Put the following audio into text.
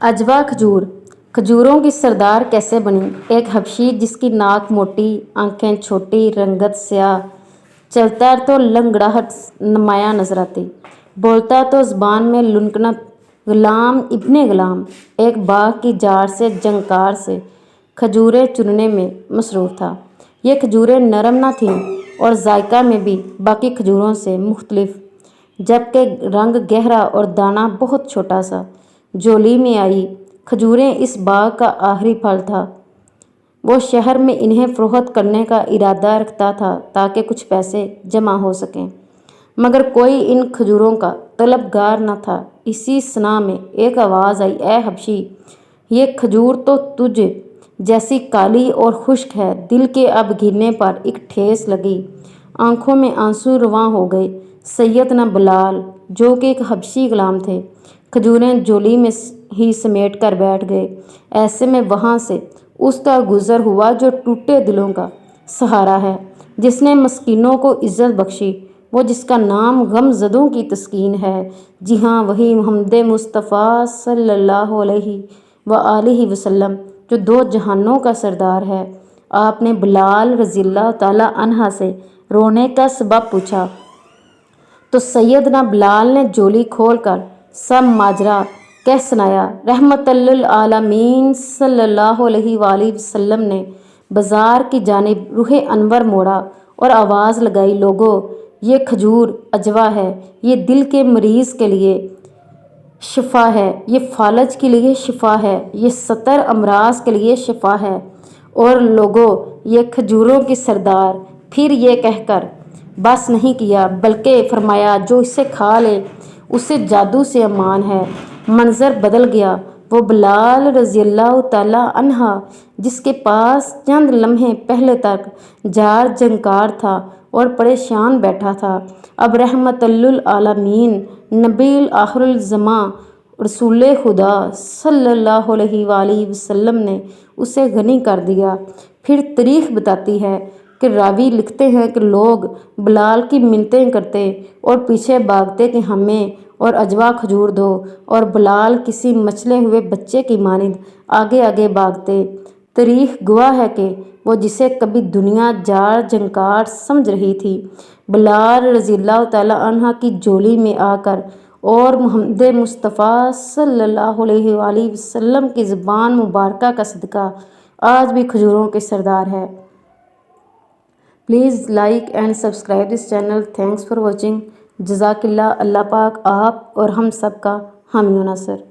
अजवा खजूर। खजूरों की सरदार कैसे बनी? एक हबशी जिसकी नाक मोटी, आंखें छोटी, रंगत स्याह, चलता तो लंगड़ाहट नुमायां नजर आती, बोलता तो ज़बान में लुनकनत। गुलाम इब्ने गुलाम एक बाग की जाड़ से जंकार से खजूरें चुनने में मसरूफ़ था। ये खजूरें नरम न थीं और जायका में भी बाकी खजूरों से मुख्तलिफ, जबकि रंग गहरा और दाना बहुत छोटा सा। झोली में आई खजूरें इस बाग का आखिरी फल था। वो शहर में इन्हें फ़रोख्त करने का इरादा रखता था ताकि कुछ पैसे जमा हो सकें, मगर कोई इन खजूरों का तलबगार न था। इसी सना में एक आवाज़ आई, ए हबशी, ये खजूर तो तुझ जैसी काली और खुश्क है। दिल के अब गिरने पर एक ठेस लगी, आंखों में आंसू रवां हो गए। सैयदना बिलाल, जो कि एक हबशी गुलाम थे, खजूरें झोली में ही समेट कर बैठ गए। ऐसे में वहाँ से उसका गुज़र हुआ जो टूटे दिलों का सहारा है, जिसने मस्कीनों को इज़्ज़त बख्शी, वो जिसका नाम गमज़दों की तस्कीन है। जी हाँ, वही मुहम्मद मुस्तफ़ा सल्लल्लाहु अलैहि व आलिहि वसल्लम, जो दो जहानों का सरदार है। आपने बिलाल रज़ियल्लाहु ताला अन्हा से रोने का सबब पूछा तो सैयदना बिलाल ने झोली खोलकर सब माजरा कह सुनाया। रहमतुल्लिल आलमीन सल्लल्लाहु अलैहि वसल्लम ने बाज़ार की जानिब रूहे अनवर मोड़ा और आवाज़ लगाई, लोगो, ये खजूर अजवा है, ये दिल के मरीज़ के लिए शिफा है, ये फालज के लिए शिफा है, ये सतर अमराज के लिए शिफा है। और लोगो, ये खजूरों की सरदार। फिर ये कहकर बस नहीं किया, बल्कि फरमाया, जो इसे खा ले उसे जादू से अमान है। मंजर बदल गया। वो बिलाल रज़ियल्लाहु ताला अन्हा, जिसके पास चंद लम्हे पहले तक जार जंकार था और परेशान बैठा था, अब रहमतुल्लिल आलमीन नबी आखिरुल ज़मां रसूल खुदा सल्लल्लाहु अलैहि वसल्लम ने उसे गनी कर दिया। फिर तारीख़ बताती है कि रावी लिखते हैं कि लोग बिलाल की मिन्नतें करते और पीछे भागते कि हमें और अजवा खजूर दो, और बिलाल किसी मचले हुए बच्चे की मानिंद आगे आगे भागते। तारीख़ गवाह है कि वो जिसे कभी दुनिया जार जंकार समझ रही थी, बिलाल रज़ियल्लाहु ताला अन्हा की झोली में आकर और मुहम्मद मुस्तफ़ा सल्लल्लाहु अलैहि वसल्लम की ज़बान मुबारका का सदका आज भी खजूरों के सरदार है। Please like and subscribe this channel. Thanks for watching. जज़ाकिल्लाह। अल्लाह पाक आप और हम सब का हामी नासर।